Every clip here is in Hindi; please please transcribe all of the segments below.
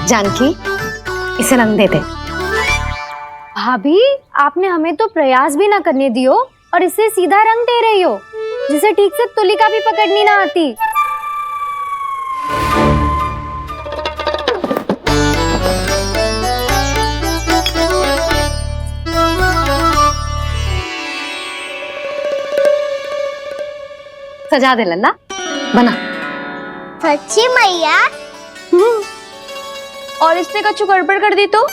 जानकी, इसे रंग दे दे। भाभी, आपने हमें तो प्रयास भी ना करने दियो और इसे सीधा रंग दे रही हो, जिसे ठीक से तुलिका भी पकड़नी ना आती। सजा दे लल्ला, बना। सच्ची मैया? और इसने कछु गड़बड़ कर दी तो?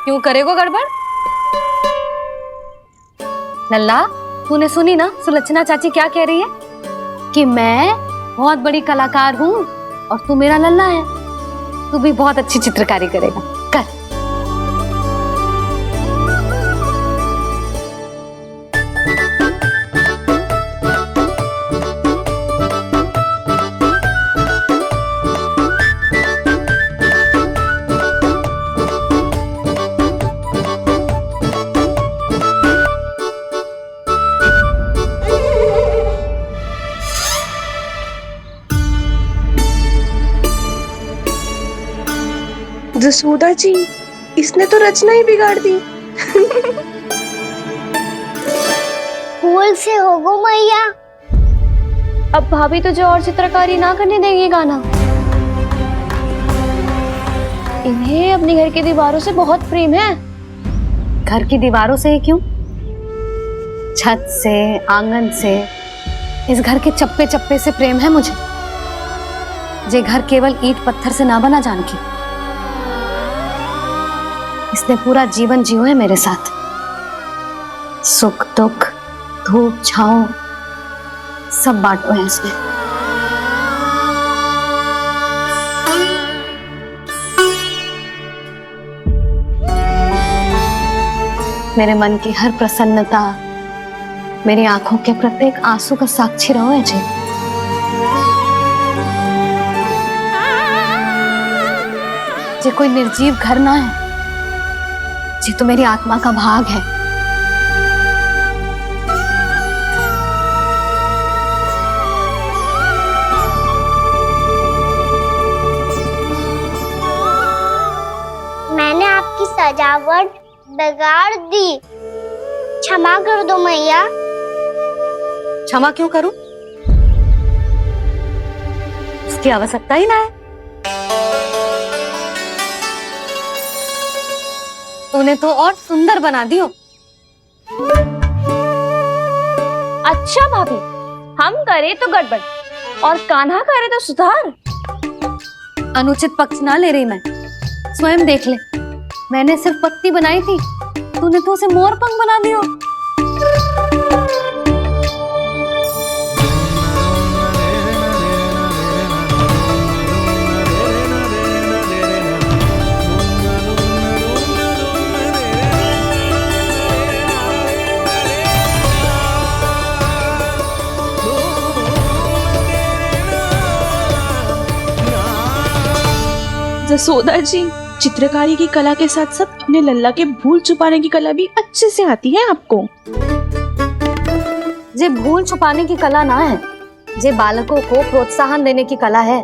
क्यों करेगो गड़बड़? लल्ला, तूने सुनी ना सुलक्षणा चाची क्या कह रही है? कि मैं बहुत बड़ी कलाकार हूँ और तू मेरा लल्ला है, तू भी बहुत अच्छी चित्रकारी करेगा, कर। जसोदा जी, इसने तो रचना ही बिगाड़ दी। फूल से होगो मैया। अब भाभी तुझे और चित्रकारी ना करने देंगे गाना। इन्हें अपने घर की दीवारों से बहुत प्रेम है। घर की दीवारों से ही क्यों, छत से, आंगन से, इस घर के चप्पे चप्पे से प्रेम है मुझे। ये घर केवल ईंट पत्थर से ना बना जानकी, इसने पूरा जीवन जियो है मेरे साथ। सुख दुख, धूप छांव सब बांटो है इसने। मेरे मन की हर प्रसन्नता, मेरी आंखों के प्रत्येक आंसू का साक्षी रहो है जी। ये कोई निर्जीव घर ना है, ये तो मेरी आत्मा का भाग है। मैंने आपकी सजावट बिगाड़ दी, क्षमा कर दो मैया। क्षमा क्यों करूं? उसकी आवश्यकता ही ना है। तूने तो और सुंदर बना दियो। अच्छा भाभी, हम करे तो गड़बड़ और कान्हा करे तो सुधार। अनुचित पक्ष ना ले रही मैं, स्वयं देख ले। मैंने सिर्फ पत्ती बनाई थी, तूने तो उसे मोर पंख बना दियो। जसोदा जी, चित्रकारी की कला के साथ साथ अपने लल्ला के भूल छुपाने की कला भी अच्छे से आती है आपको। ये भूल छुपाने की कला ना है, ये बालकों को प्रोत्साहन देने की कला है।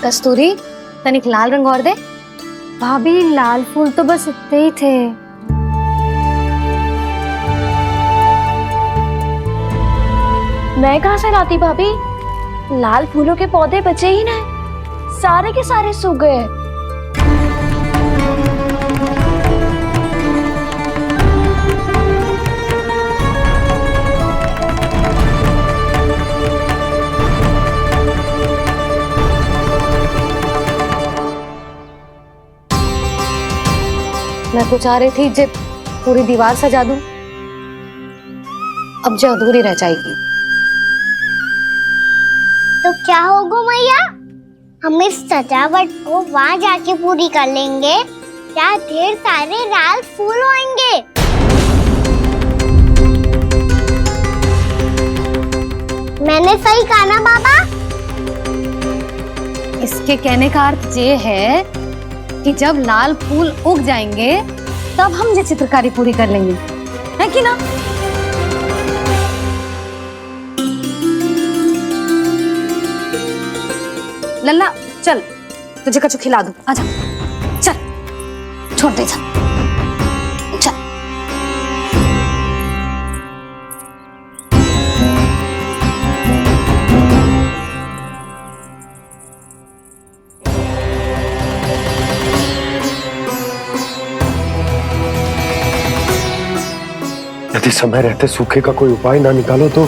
कस्तूरी, तनिक लाल रंग और दे। भाभी, लाल फूल तो बस इतने ही थे। मैं कहाँ से लाती भाभी? लाल फूलों के पौधे बचे ही नहीं, सारे के सारे सूख गए। मैं तो चाह रही थी जे पूरी दीवार सजा दूं, अब जो अधूरी रह जाएगी। तो क्या होगा मैया? हम इस सजावट को वहाँ जाके पूरी कर लेंगे, जहाँ ढेर सारे लाल फूल होंगे। मैंने सही कहा ना बाबा? इसके उनके कहने का अर्थ ये है कि जब लाल फूल उग जाएंगे तब हम ये चित्रकारी पूरी कर लेंगे, है कि ना? लल्ला चल, तुझे कछु खिला दूं, आजा चल, छोड़ दे चल। यदि समय रहते सूखे का कोई उपाय ना निकालो तो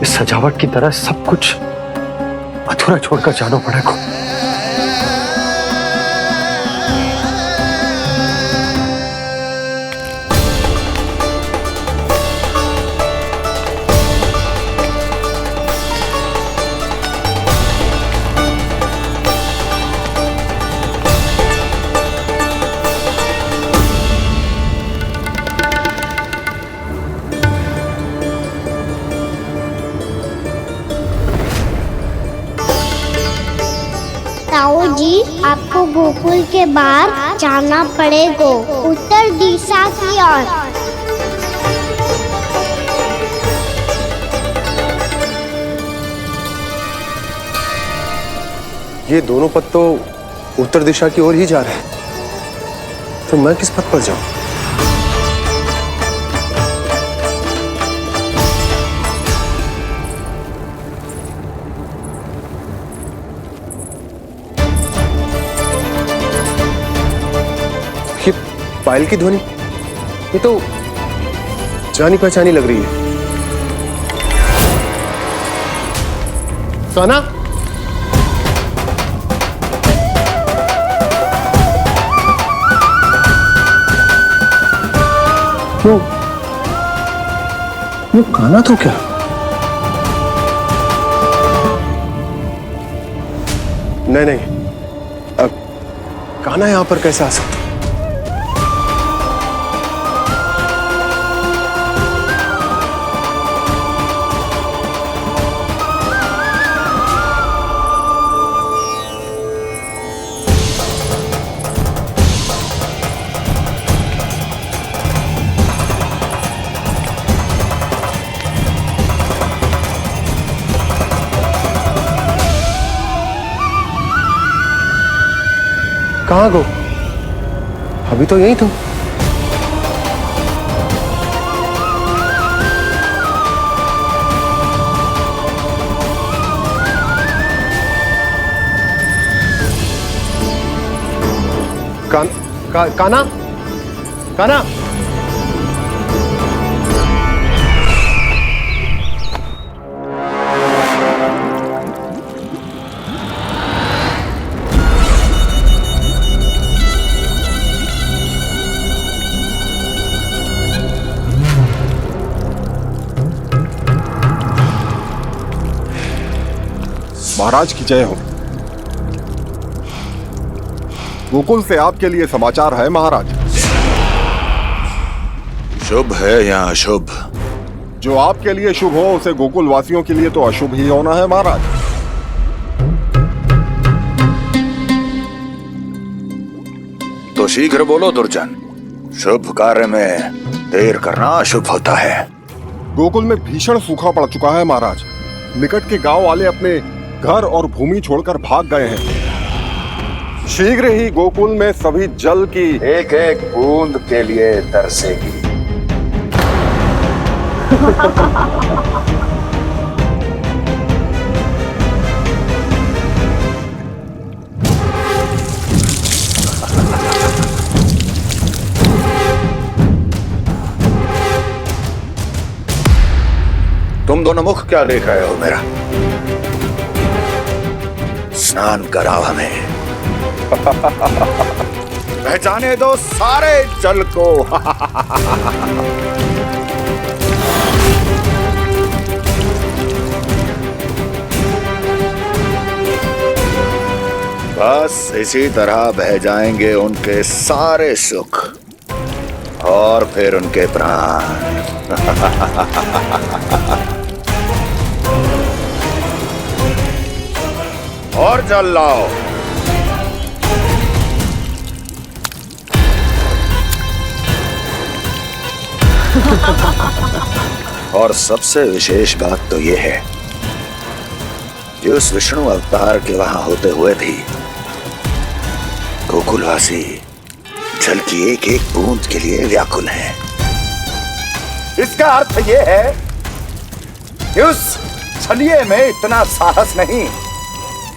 इस सजावट की तरह सब कुछ अधूरा छोड़कर जाना पड़ेगा। ताऊ जी, आपको गोकुल के बाहर जाना पड़ेगा, उत्तर दिशा की ओर। ये दोनों पथ तो उत्तर दिशा की ओर ही जा रहे हैं, तो मैं किस पथ पर जाऊं? ये पायल की ध्वनि, ये तो जानी पहचानी लग रही है। कान्हा, वो कान्हा तो क्या? नहीं नहीं, अब कान्हा यहां पर कैसे आ सकता? कहाँ गो? अभी तो यही तुम। कान्हा, कान्हा, महाराज की जय हो। गोकुल से आपके लिए समाचार है महाराज। शुभ है या अशुभ? जो आपके लिए शुभ हो उसे गोकुल वासियों के लिए तो अशुभ ही होना है महाराज। तो शीघ्र बोलो दुर्जन, शुभ कार्य में देर करना अशुभ होता है। गोकुल में भीषण सूखा पड़ चुका है महाराज। निकट के गांव वाले अपने घर और भूमि छोड़कर भाग गए हैं। शीघ्र ही गोकुल में सभी जल की एक एक बूंद के लिए तरसेगी। तुम दोनों मुख क्या देख रहे हो मेरा? स्नान कराओ हमें। पहचाने दो सारे जल को। बस इसी तरह बह जाएंगे उनके सारे सुख और फिर उनके प्राण। और जल लाओ। और सबसे विशेष बात तो यह है कि उस विष्णु अवतार के वहां होते हुए भी गोकुलवासी जल की एक एक बूंद के लिए व्याकुल हैं। इसका अर्थ यह है कि उस छलिए में इतना साहस नहीं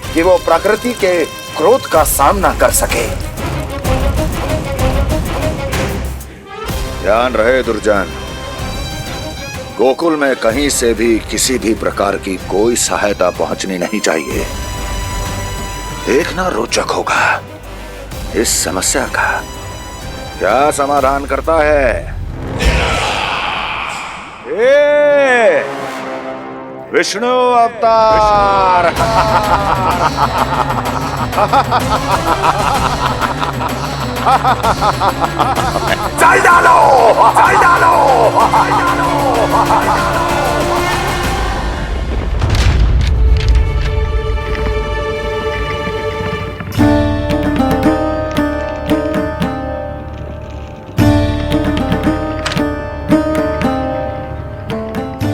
कि वो प्रकृति के क्रोध का सामना कर सके। ध्यान रहे दुर्जन, गोकुल में कहीं से भी किसी भी प्रकार की कोई सहायता पहुंचनी नहीं चाहिए। देखना रोचक होगा इस समस्या का क्या समाधान करता है। ए, विष्णु अवतार। चल डालो, चल डालो, चल डालो।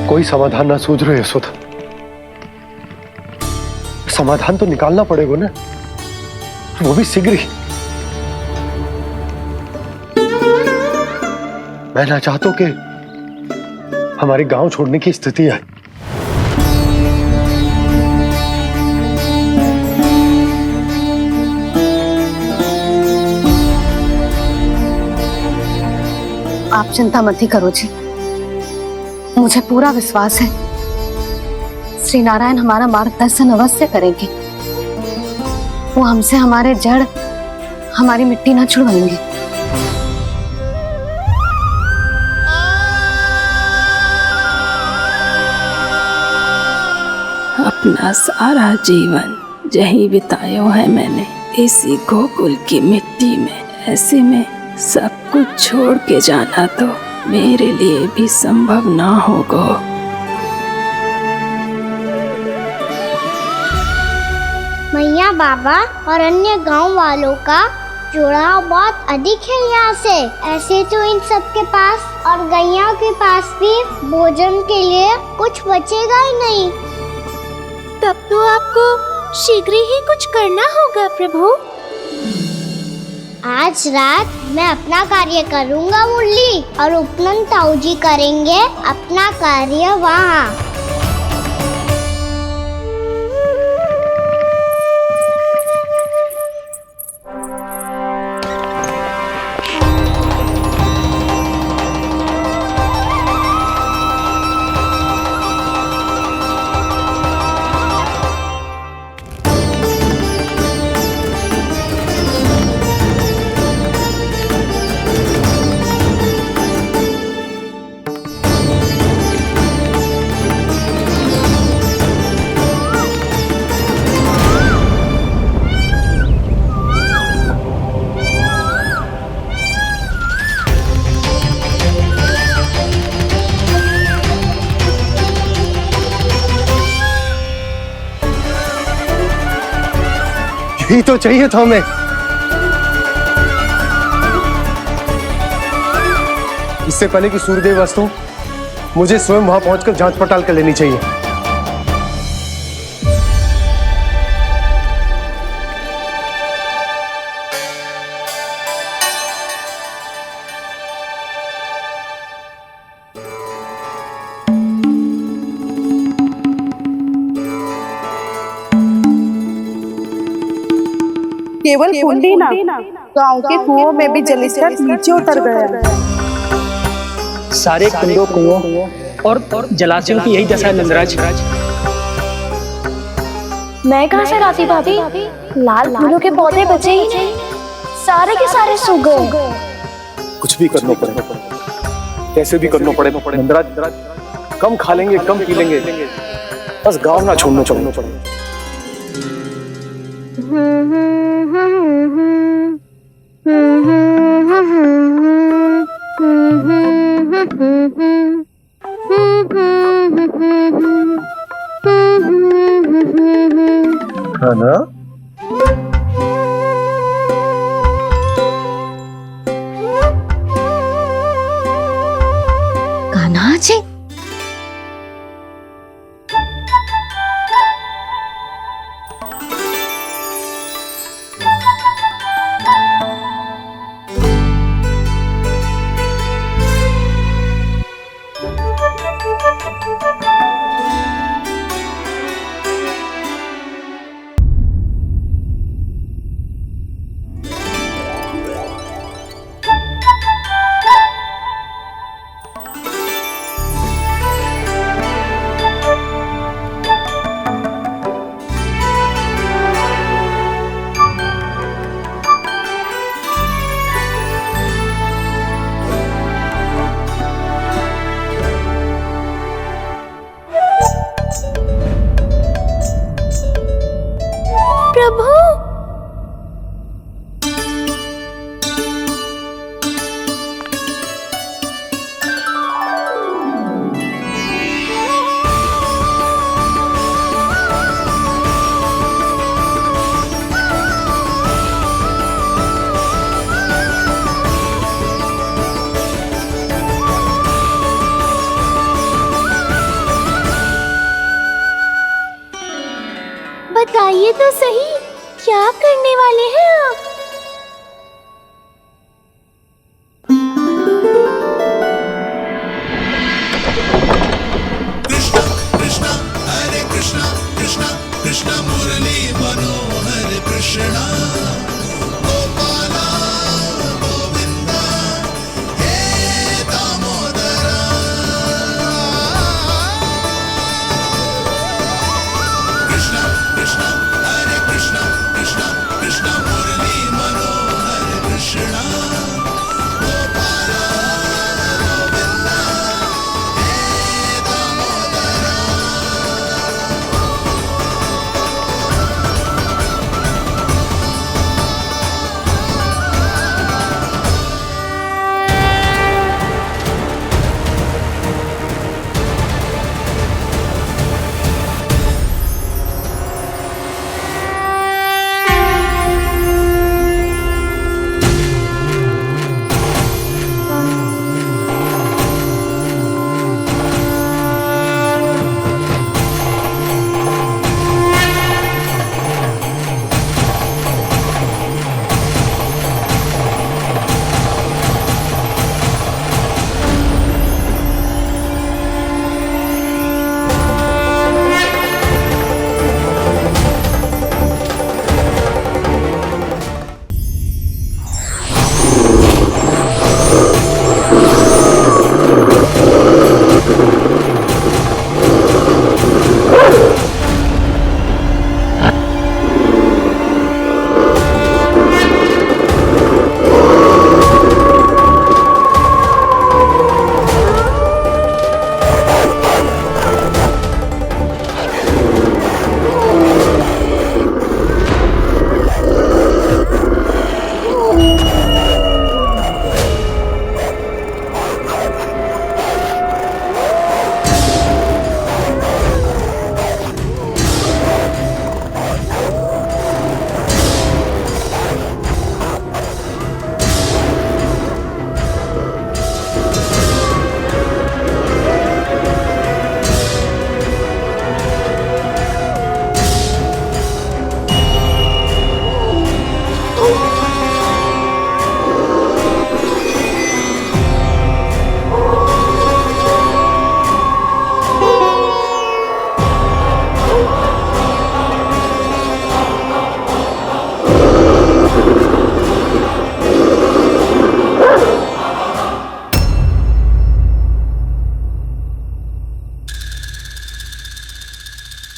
कोई समाधान ना सूझ रहे यशोदा। समाधान तो निकालना पड़ेगा ना, वो भी शीघ्र ही। मैं ना चाहता कि हमारे गांव छोड़ने की स्थिति आए। आप चिंता मत ही करो जी, मुझे पूरा विश्वास है श्री नारायण हमारा मार्गदर्शन अवश्य करेंगे। वो हमसे हमारे जड़, हमारी मिट्टी ना छुड़वाएंगे। अपना सारा जीवन यही बिताया है मैंने, इसी गोकुल की मिट्टी में। ऐसे में सब कुछ छोड़ के जाना तो मेरे लिए भी संभव ना होगा। मैया, बाबा और अन्य गांव वालों का जुड़ाव बहुत अधिक है यहाँ से। ऐसे तो इन सब के पास और गैया के पास भी भोजन के लिए कुछ बचेगा ही नहीं। तब तो आपको शीघ्र ही कुछ करना होगा प्रभु। आज रात मैं अपना कार्य करूँगा मुरली, और उपनंद ताऊ जी करेंगे अपना कार्य वहाँ। यही तो चाहिए था हमें। इससे पहले कि सूर्यदेव अस्त हो, मुझे स्वयं वहां पहुंचकर जांच पड़ताल कर लेनी चाहिए। केवल कुंडी ना, गांव के कुओं में भी जलस्तर नीचे उतर गया। सारे कुंडों, कुओं और जलाशयों की यही दशा है नंदराज। मैं कहाँ से लाती भाभी? लाल फूलों के पौधे बचे ही नहीं, सारे के सारे सूख गए। कुछ भी करना पड़ेगा, कैसे भी करना पड़ेगा नंदराज। कम खा लेंगे, कम पी लेंगे, बस गांव ना छोड़ना पड़ेगा। है ना? कान्हा जी, प्रभु, बताइए तो सही, क्या करने वाले हैं आप?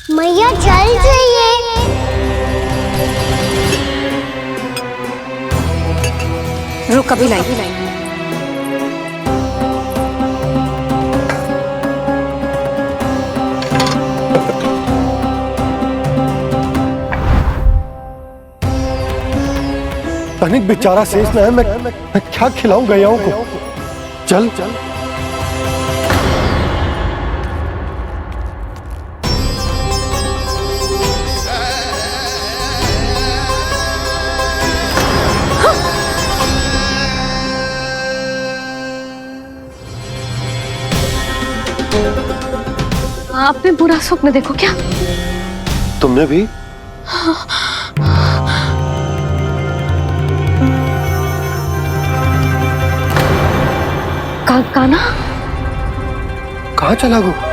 मैया जल जाइए। रुक, अभी लाई। तनिक बेचारा शेष न है, मैं क्या खिलाऊं गैयाओं को? चल चल। आपने बुरा स्वप्न देखो क्या? तुमने भी? काना? कहाँ चला गो?